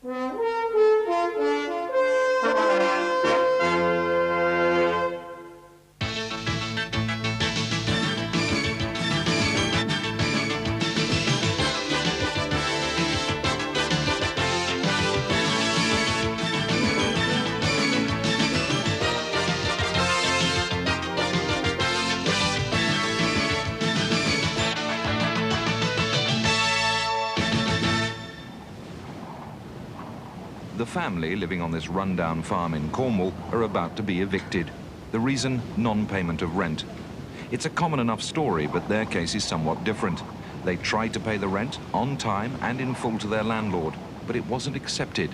The family living on this rundown farm in Cornwall are about to be evicted. The reason, non-payment of rent. It's a common enough story, but their case is somewhat different. They tried to pay the rent on time and in full to their landlord, but it wasn't accepted.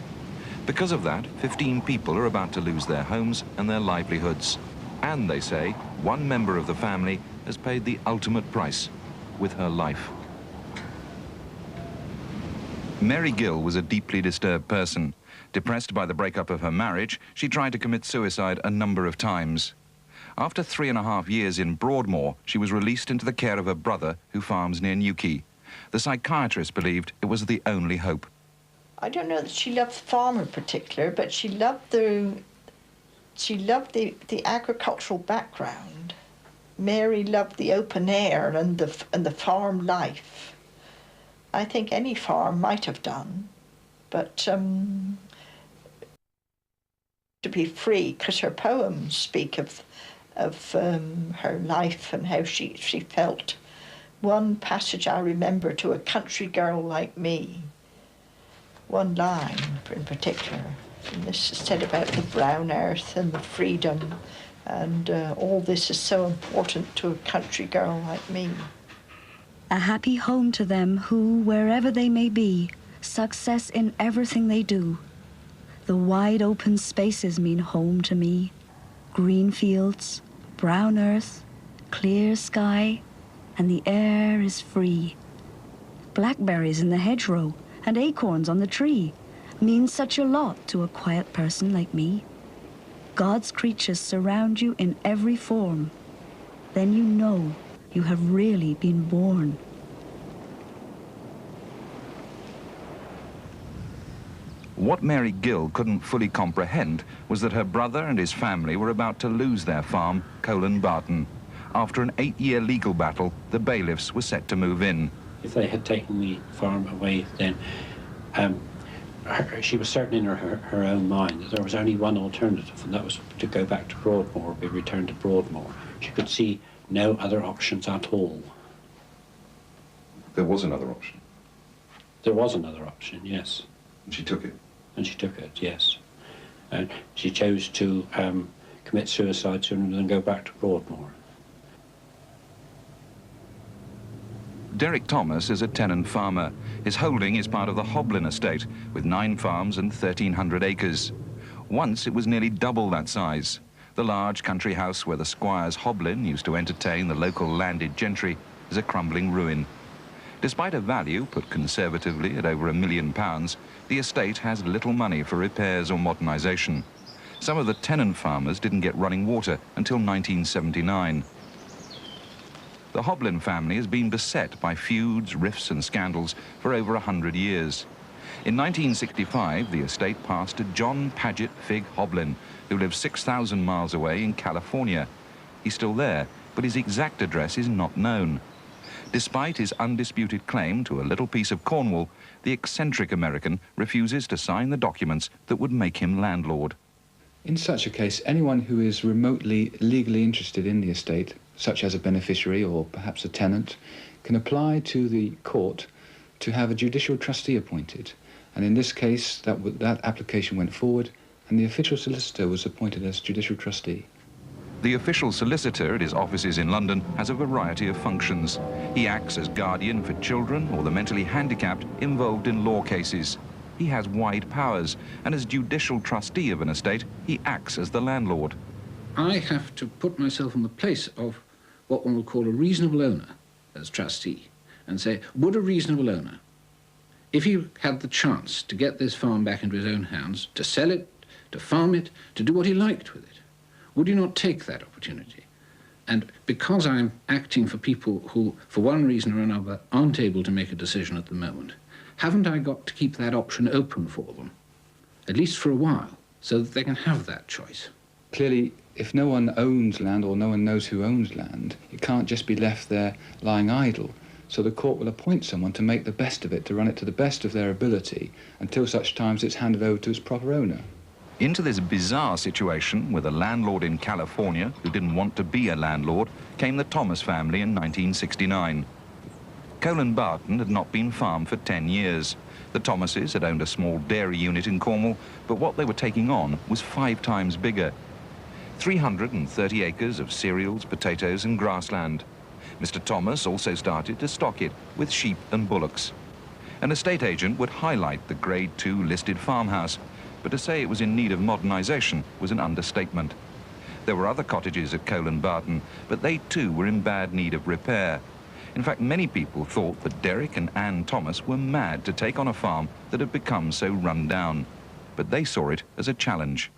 Because of that, 15 people are about to lose their homes and their livelihoods. And they say one member of the family has paid the ultimate price with her life. Mary Gill was a deeply disturbed person. Depressed by the breakup of her marriage, she tried to commit suicide a number of times. After 3.5 years in Broadmoor, she was released into the care of her brother, who farms near Newquay. The psychiatrist believed it was the only hope. I don't know that she loved the farm in particular, but she loved the agricultural background. Mary loved the open air and the farm life. I think any farm might have done, but to be free, because her poems speak of her life and how she felt. One passage I remember, "To a country girl like me," one line in particular, and this is said about the brown earth and the freedom, and all this is so important to a country girl like me. A happy home to them who, wherever they may be, success in everything they do. The wide open spaces mean home to me. Green fields, brown earth, clear sky, and the air is free. Blackberries in the hedgerow and acorns on the tree mean such a lot to a quiet person like me. God's creatures surround you in every form. Then you know you have really been born. What Mary Gill couldn't fully comprehend was that her brother and his family were about to lose their farm, Colan Barton. After an 8-year legal battle, the bailiffs were set to move in. If they had taken the farm away, then she was certain in her own mind that there was only one alternative, and that was to go back to Broadmoor, be returned to Broadmoor. She could see no other options at all. There was another option? There was another option, yes. And she took it? And she took it, yes. And she chose to commit suicide sooner than go back to Broadmoor. Derek Thomas is a tenant farmer. His holding is part of the Hoblyn estate, with 9 farms and 1,300 acres. Once it was nearly double that size. The large country house where the squires Hoblyn used to entertain the local landed gentry is a crumbling ruin. Despite a value put conservatively at over £1 million, the estate has little money for repairs or modernisation. Some of the tenant farmers didn't get running water until 1979. The Hoblyn family has been beset by feuds, rifts and scandals for over 100 years. In 1965, the estate passed to John Paget Figg Hoblyn, who lives 6,000 miles away in California. He's still there, but his exact address is not known. Despite his undisputed claim to a little piece of Cornwall, the eccentric American refuses to sign the documents that would make him landlord. In such a case, anyone who is remotely legally interested in the estate, such as a beneficiary or perhaps a tenant, can apply to the court to have a judicial trustee appointed. And in this case, that application went forward, and the official solicitor was appointed as judicial trustee. The official solicitor at his offices in London has a variety of functions. He acts as guardian for children or the mentally handicapped involved in law cases. He has wide powers, and as judicial trustee of an estate, he acts as the landlord. I have to put myself in the place of what one would call a reasonable owner as trustee, and say, would a reasonable owner, if he had the chance to get this farm back into his own hands, to sell it, to farm it, to do what he liked with it, would he not take that opportunity? And because I'm acting for people who, for one reason or another, aren't able to make a decision at the moment, haven't I got to keep that option open for them, at least for a while, so that they can have that choice? Clearly, if no one owns land or no one knows who owns land, it can't just be left there lying idle. So the court will appoint someone to make the best of it, to run it to the best of their ability, until such times it's handed over to its proper owner. Into this bizarre situation with a landlord in California who didn't want to be a landlord came the Thomas family in 1969. Colan Barton had not been farmed for 10 years. The Thomases had owned a small dairy unit in Cornwall, but what they were taking on was 5 times bigger. 330 acres of cereals, potatoes and grassland. Mr. Thomas also started to stock it with sheep and bullocks. An estate agent would highlight the Grade 2 listed farmhouse, but to say it was in need of modernisation was an understatement. There were other cottages at Colan Barton, but they too were in bad need of repair. In fact, many people thought that Derek and Anne Thomas were mad to take on a farm that had become so run down. But they saw it as a challenge.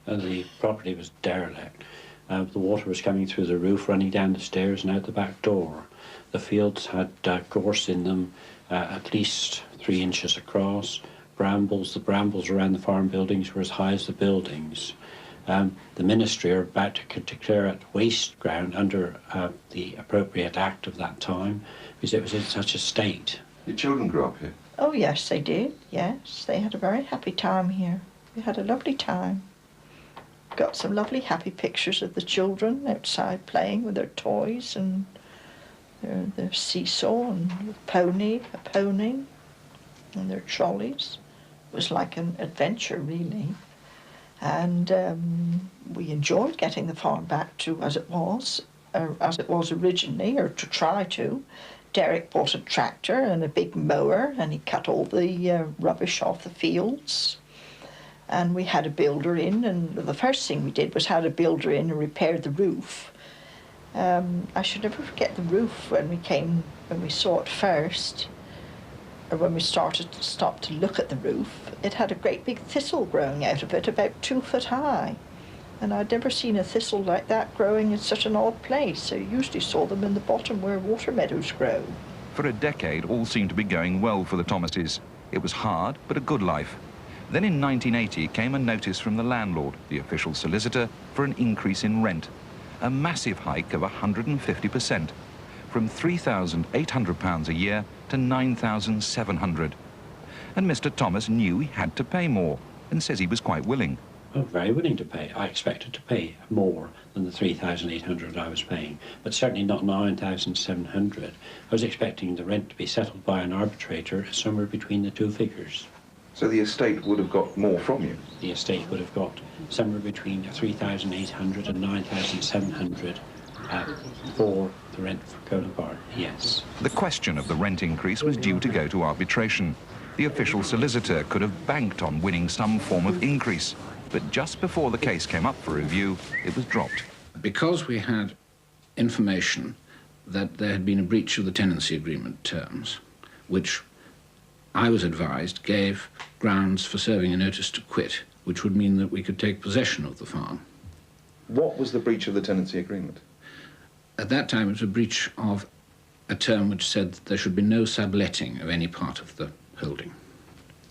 The property was derelict. The water was coming through the roof, running down the stairs and out the back door. The fields had gorse in them, at least 3 inches across. Brambles, the brambles around the farm buildings were as high as the buildings. The ministry are about to declare it waste ground under the appropriate act of that time, because it was in such a state. Your children grew up here? Oh yes, they did, yes. They had a very happy time here. We had a lovely time. Got some lovely happy pictures of the children outside playing with their toys and their seesaw and a pony, and their trolleys. It was like an adventure, really. And we enjoyed getting the farm back to as it was originally, or to try to. Derek bought a tractor and a big mower, and he cut all the rubbish off the fields. And we had a builder in, and the first thing we did was had a builder in and repaired the roof. I should never forget the roof when we saw it first, or when we stopped to look at the roof. It had a great big thistle growing out of it, about 2 foot high. And I'd never seen a thistle like that growing in such an odd place. I usually saw them in the bottom where water meadows grow. For a decade, all seemed to be going well for the Thomases. It was hard, but a good life. Then in 1980 came a notice from the landlord, the official solicitor, for an increase in rent. A massive hike of 150%, from £3,800 a year to £9,700. And Mr. Thomas knew he had to pay more, and says he was quite willing. Oh, very willing to pay. I expected to pay more than the $3,800 I was paying, but certainly not $9,700. I was expecting the rent to be settled by an arbitrator somewhere between the 2 figures. So the estate would have got more from you? The estate would have got somewhere between $3,800 and $9,700 for the rent for Colan Barton, yes. The question of the rent increase was due to go to arbitration. The official solicitor could have banked on winning some form of increase, but just before the case came up for review, it was dropped. Because we had information that there had been a breach of the tenancy agreement terms, which I was advised gave grounds for serving a notice to quit, which would mean that we could take possession of the farm. What was the breach of the tenancy agreement? At that time, it was a breach of a term which said that there should be no subletting of any part of the holding.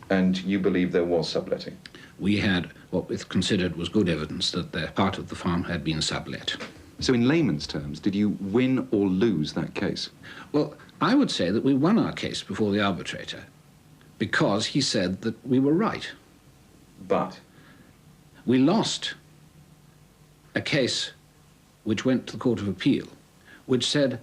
And you believe there was subletting? We had what we considered was good evidence that the part of the farm had been sublet. So in layman's terms, did you win or lose that case? Well, I would say that we won our case before the arbitrator, because he said that we were right. But? We lost a case which went to the Court of Appeal, which said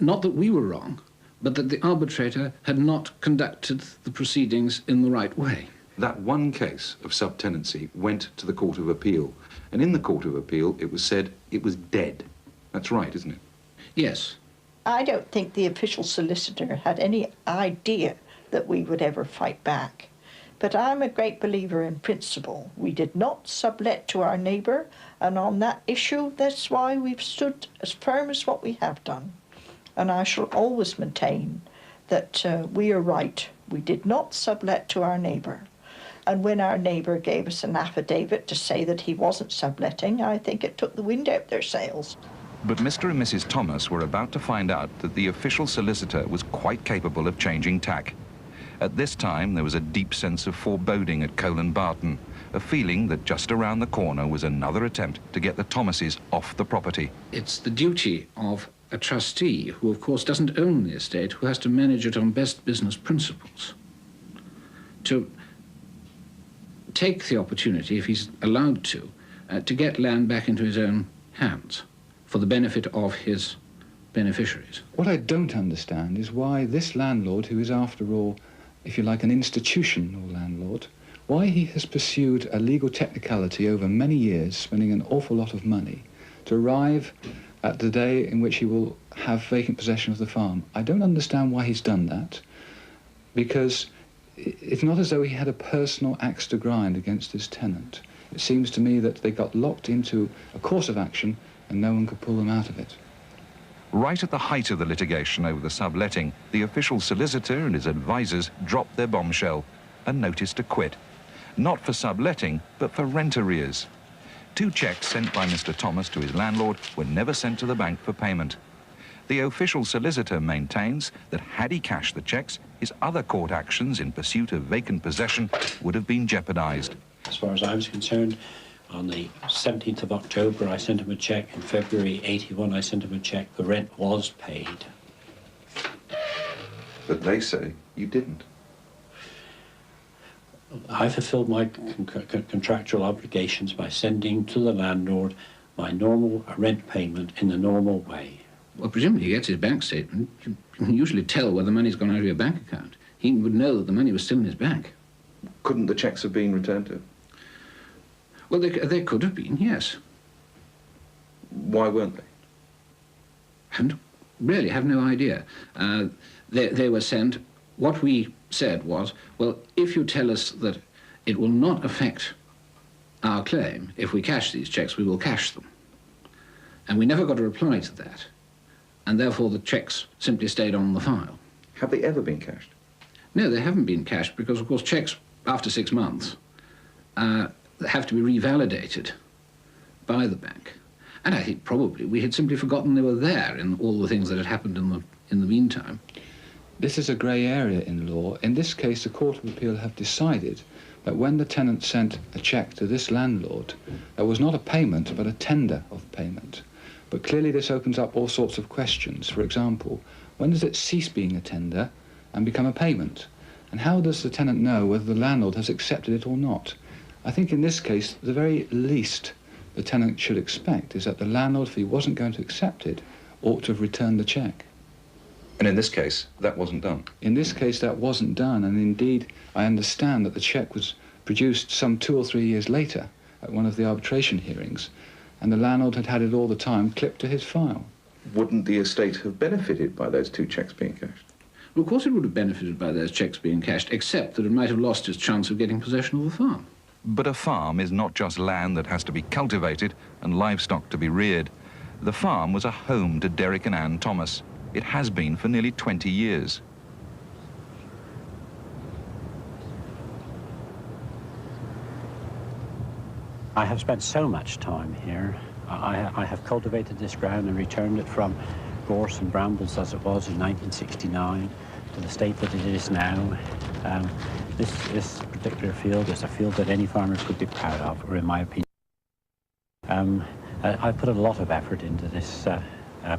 not that we were wrong, but that the arbitrator had not conducted the proceedings in the right way. That one case of subtenancy went to the Court of Appeal, and in the Court of Appeal it was said it was dead. That's right, isn't it? Yes. I don't think the official solicitor had any idea that we would ever fight back. But I'm a great believer in principle. We did not sublet to our neighbour, and on that issue, that's why we've stood as firm as what we have done. And I shall always maintain that we are right. We did not sublet to our neighbour. And when our neighbour gave us an affidavit to say that he wasn't subletting, I think it took the wind out their sails. But Mr. and Mrs. Thomas were about to find out that the official solicitor was quite capable of changing tack. At this time, there was a deep sense of foreboding at Colan Barton, a feeling that just around the corner was another attempt to get the Thomases off the property. It's the duty of a trustee, who of course doesn't own the estate, who has to manage it on best business principles, to take the opportunity, if he's allowed to get land back into his own hands for the benefit of his beneficiaries. What I don't understand is why this landlord, who is after all, if you like, an institutional landlord, why he has pursued a legal technicality over many years, spending an awful lot of money, to arrive at the day in which he will have vacant possession of the farm. I don't understand why he's done that, because it's not as though he had a personal axe to grind against his tenant. It seems to me that they got locked into a course of action and no one could pull them out of it. Right at the height of the litigation over the subletting, the official solicitor and his advisors dropped their bombshell, a notice to quit. Not for subletting, but for rent arrears. 2 cheques sent by Mr. Thomas to his landlord were never sent to the bank for payment. The official solicitor maintains that had he cashed the cheques, his other court actions in pursuit of vacant possession would have been jeopardised. As far as I was concerned, on the 17th of October, I sent him a cheque. In February 81, I sent him a cheque. The rent was paid. But they say you didn't. I fulfilled my contractual obligations by sending to the landlord my normal rent payment in the normal way. Well, presumably he gets his bank statement. You can usually tell where the money's gone out of your bank account. He would know that the money was still in his bank. Couldn't the cheques have been returned to him? Well, they could have been, yes. Why weren't they? And really have no idea. They were sent. What we said was, well, if you tell us that it will not affect our claim, if we cash these cheques, we will cash them. And we never got a reply to that. And therefore the cheques simply stayed on the file. Have they ever been cashed? No, they haven't been cashed because, of course, cheques after 6 months have to be revalidated by the bank. And I think probably we had simply forgotten they were there in all the things that had happened in the meantime. This is a grey area in law. In this case, the Court of Appeal have decided that when the tenant sent a cheque to this landlord, there was not a payment, but a tender of payment. But clearly this opens up all sorts of questions. For example, when does it cease being a tender and become a payment? And how does the tenant know whether the landlord has accepted it or not? I think in this case, the very least the tenant should expect is that the landlord, if he wasn't going to accept it, ought to have returned the cheque. And in this case, that wasn't done? In this case, that wasn't done, and indeed, I understand that the cheque was produced some 2 or 3 years later at one of the arbitration hearings, and the landlord had had it all the time clipped to his file. Wouldn't the estate have benefited by those 2 cheques being cashed? Well, of course it would have benefited by those cheques being cashed, except that it might have lost its chance of getting possession of the farm. But a farm is not just land that has to be cultivated and livestock to be reared. The farm was a home to Derek and Anne Thomas. It has been for nearly 20 years. I have spent so much time here. I have cultivated this ground and returned it from gorse and brambles as it was in 1969 to the state that it is now. This particular field is a field that any farmer could be proud of, or in my opinion. I put a lot of effort into this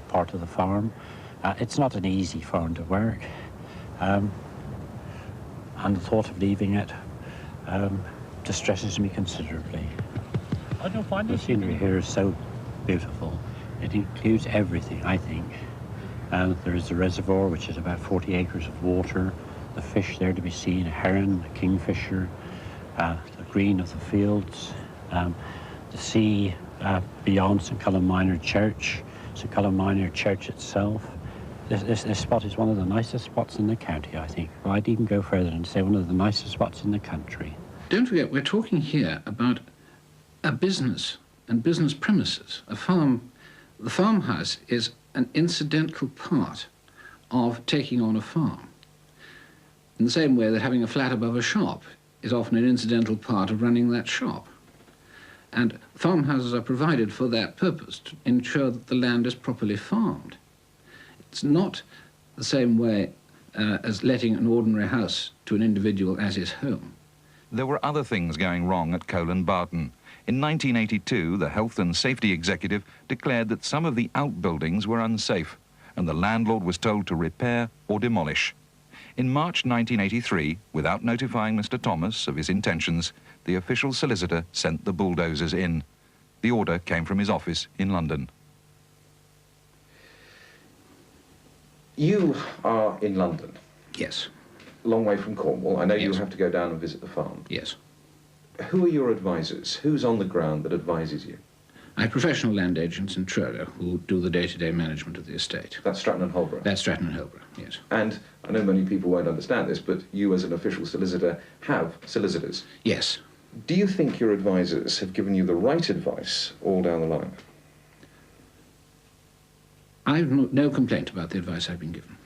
part of the farm. It's not an easy farm to work, and the thought of leaving it distresses me considerably. The scenery here is so beautiful. It includes everything, I think. There is the reservoir, which is about 40 acres of water, the fish there to be seen, a heron, a kingfisher, the green of the fields, the sea beyond St. Colan Minor Church, St. Colan Minor Church itself. This spot is one of the nicest spots in the county, I think. Well, I'd even go further and say one of the nicest spots in the country. Don't forget, we're talking here about a business and business premises. A farm, the farmhouse is an incidental part of taking on a farm. In the same way that having a flat above a shop is often an incidental part of running that shop. And farmhouses are provided for that purpose, to ensure that the land is properly farmed. It's not the same way as letting an ordinary house to an individual as his home. There were other things going wrong at Colan Barton. In 1982, the Health and Safety Executive declared that some of the outbuildings were unsafe, and the landlord was told to repair or demolish. In March 1983, without notifying Mr. Thomas of his intentions, the official solicitor sent the bulldozers in. The order came from his office in London. You are in London. Yes. Long way from Cornwall. I know you Yes. have to go down and visit the farm. Yes. Who are your advisors? Who's on the ground that advises you? I have professional land agents in Truro who do the day-to-day management of the estate. That's Stratton and Holborough. That's Stratton and Holborough, yes. And I know many people won't understand this, but you as an official solicitor have solicitors. Yes. Do you think your advisors have given you the right advice all down the line? I've no complaint about the advice I've been given.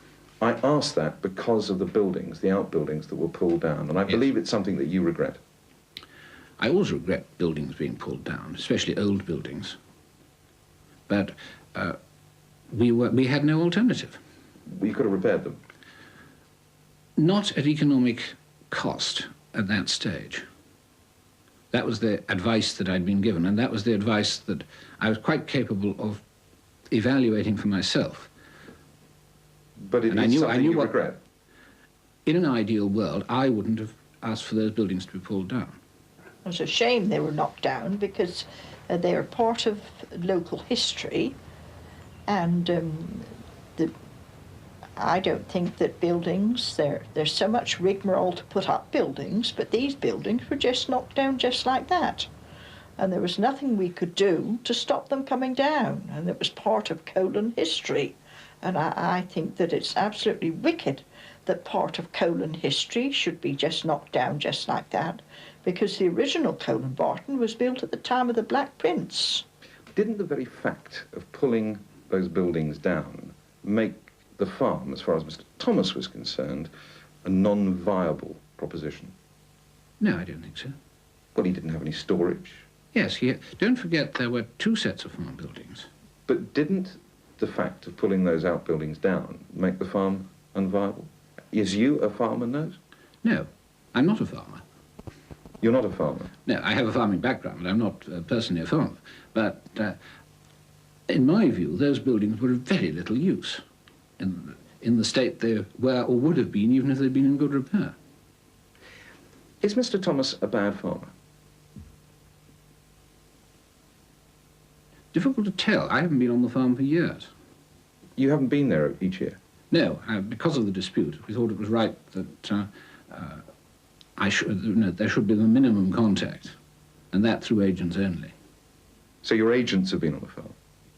I ask that because of the buildings, the outbuildings that were pulled down, and I believe it's something that you regret. I always regret buildings being pulled down, especially old buildings. But we had no alternative. You could have repaired them. Not at economic cost at that stage. That was the advice that I'd been given, and that was the advice that I was quite capable of evaluating for myself. But it And I is knew- something I knew you what- regret. In an ideal world, I wouldn't have asked for those buildings to be pulled down. It was a shame they were knocked down because they are part of local history, and I don't think that buildings, there's so much rigmarole to put up buildings, but these buildings were just knocked down just like that. And there was nothing we could do to stop them coming down, and it was part of Colan history. And I think that it's absolutely wicked that part of Colan history should be just knocked down just like that, because the original Colan Barton was built at the time of the Black Prince. Didn't the very fact of pulling those buildings down make the farm, as far as Mr. Thomas was concerned, a non-viable proposition? No, I don't think so. Well, he didn't have any storage. Yes, don't forget there were two sets of farm buildings. But didn't the fact of pulling those outbuildings down make the farm unviable? Is you a farmer, Nose? No, I'm not a farmer. You're not a farmer. No, I have a farming background, but I'm not personally a farmer. But in my view, those buildings were of very little use in the state they were or would have been, even if they'd been in good repair. Is Mr. Thomas a bad farmer? Difficult to tell. I haven't been on the farm for years. You haven't been there each year? No, because of the dispute, we thought it was right that there should be the minimum contact, and that through agents only. So your agents have been on the farm?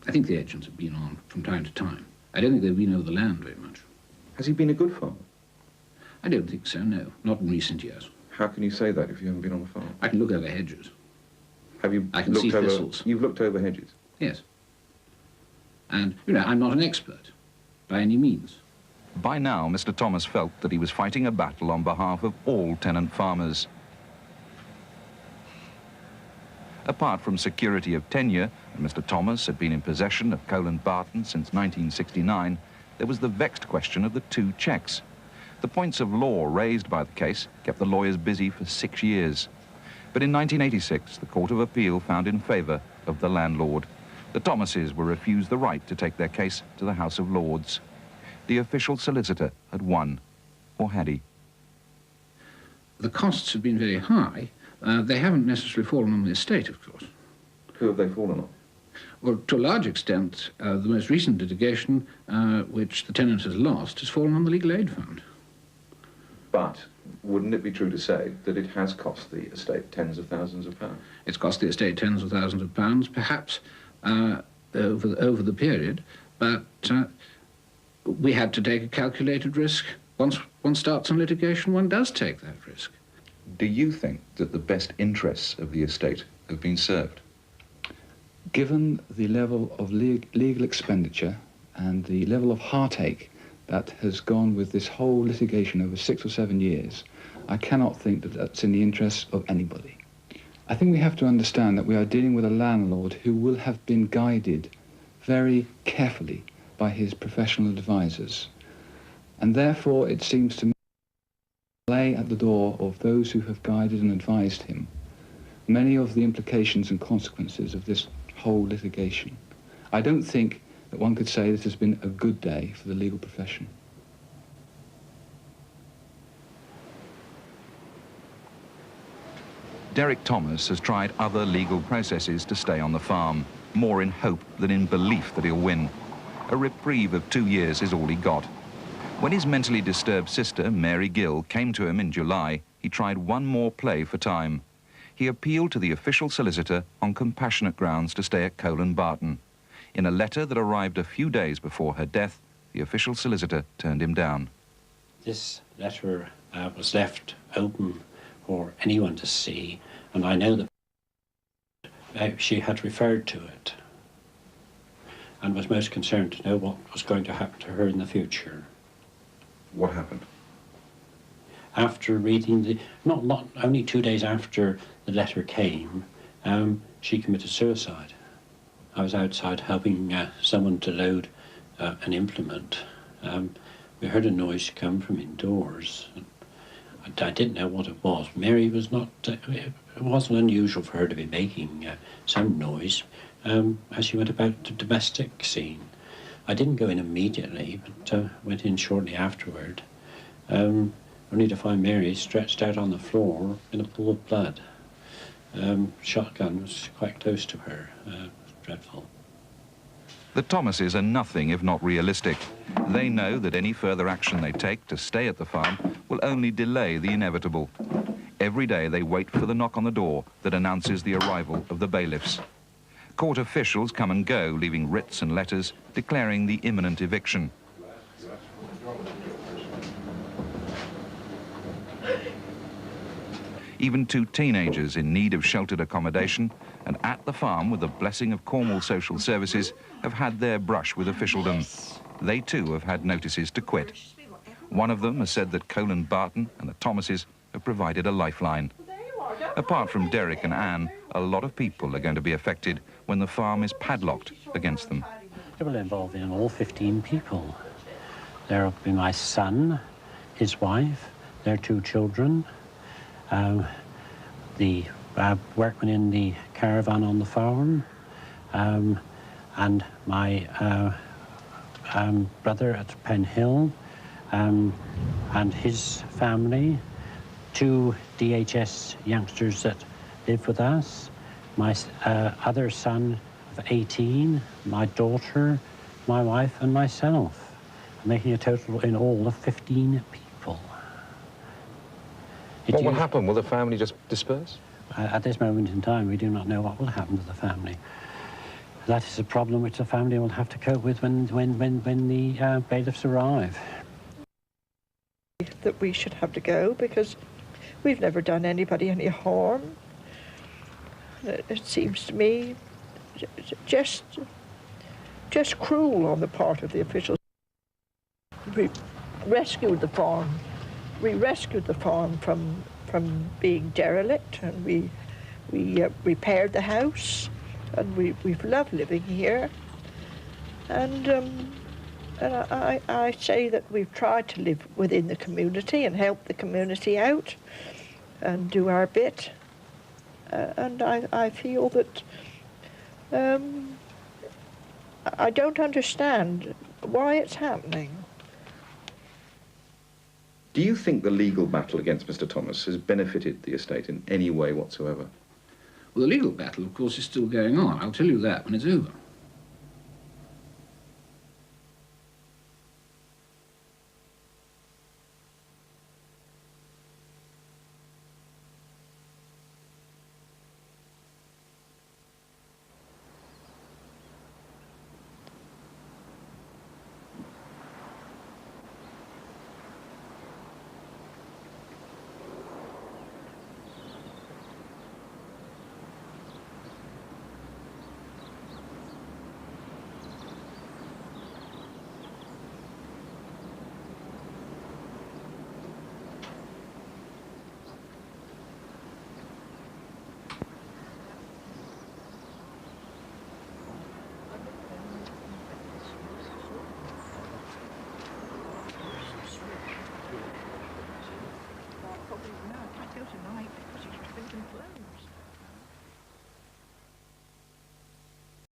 I think the agents have been on from time to time. I don't think they've been over the land very much. Has he been a good farmer? I don't think so, no. Not in recent years. How can you say that if you haven't been on the farm? I can look over hedges. Have you I can see looked over, thistles. You've looked over hedges? Yes. And, I'm not an expert, by any means. By now, Mr. Thomas felt that he was fighting a battle on behalf of all tenant farmers. Apart from security of tenure, and Mr. Thomas had been in possession of Colan Barton since 1969, there was the vexed question of the two cheques. The points of law raised by the case kept the lawyers busy for 6 years. But in 1986, the Court of Appeal found in favour of the landlord. The Thomases were refused the right to take their case to the House of Lords. The official solicitor had won, or had he? The costs have been very high. They haven't necessarily fallen on the estate, of course. Who have they fallen on? Well, to a large extent, the most recent litigation, which the tenant has lost, has fallen on the legal aid fund. But wouldn't it be true to say that it has cost the estate tens of thousands of pounds? It's cost the estate tens of thousands of pounds, perhaps, over the period, but we had to take a calculated risk. Once one starts on litigation, one does take that risk. Do you think that the best interests of the estate have been served? Given the level of legal expenditure and the level of heartache that has gone with this whole litigation over 6 or 7 years, I cannot think that that's in the interests of anybody. I think we have to understand that we are dealing with a landlord who will have been guided very carefully by his professional advisors. And therefore it seems to me lay at the door of those who have guided and advised him many of the implications and consequences of this whole litigation. I don't think that one could say this has been a good day for the legal profession. Derek Thomas has tried other legal processes to stay on the farm, more in hope than in belief that he'll win. A reprieve of 2 years is all he got. When his mentally disturbed sister, Mary Gill, came to him in July, he tried one more play for time. He appealed to the official solicitor on compassionate grounds to stay at Colan Barton. In a letter that arrived a few days before her death, the official solicitor turned him down. This letter was left open for anyone to see, and I know that she had referred to it and was most concerned to know what was going to happen to her in the future. What happened? After reading the, not only 2 days after the letter came, she committed suicide. I was outside helping someone to load an implement. We heard a noise come from indoors. I didn't know what it was. Mary was not, it wasn't unusual for her to be making some noise as she went about the domestic scene. I didn't go in immediately, but went in shortly afterward, only to find Mary stretched out on the floor in a pool of blood. Shotgun was quite close to her. It was dreadful. The Thomases are nothing if not realistic. They know that any further action they take to stay at the farm will only delay the inevitable. Every day they wait for the knock on the door that announces the arrival of the bailiffs. Court officials come and go, leaving writs and letters declaring the imminent eviction. Even 2 teenagers in need of sheltered accommodation and at the farm with the blessing of Cornwall Social Services have had their brush with officialdom. They too have had notices to quit. One of them has said that Colan Barton and the Thomases have provided a lifeline. Apart from Derek and Anne, a lot of people are going to be affected when the farm is padlocked against them. It will involve in all 15 people. There will be my son, his wife, their 2 children, the workmen in the caravan on the farm, and my brother at Pen Hill, and his family, 2 DHS youngsters that live with us, my other son of 18, my daughter, my wife, and myself, making a total in all of 15 people. What will happen? Will the family just disperse? At this moment in time, we do not know what will happen to the family. That is a problem which the family will have to cope with when the bailiffs arrive. That we should have to go because we've never done anybody any harm. It seems to me just cruel on the part of the officials. We rescued the farm. We rescued the farm from being derelict, and we repaired the house, and we've loved living here. And I say that we've tried to live within the community and help the community out and do our bit. And I feel that I don't understand why it's happening. Do you think the legal battle against Mr. Thomas has benefited the estate in any way whatsoever? Well, the legal battle, of course, is still going on. I'll tell you that when it's over.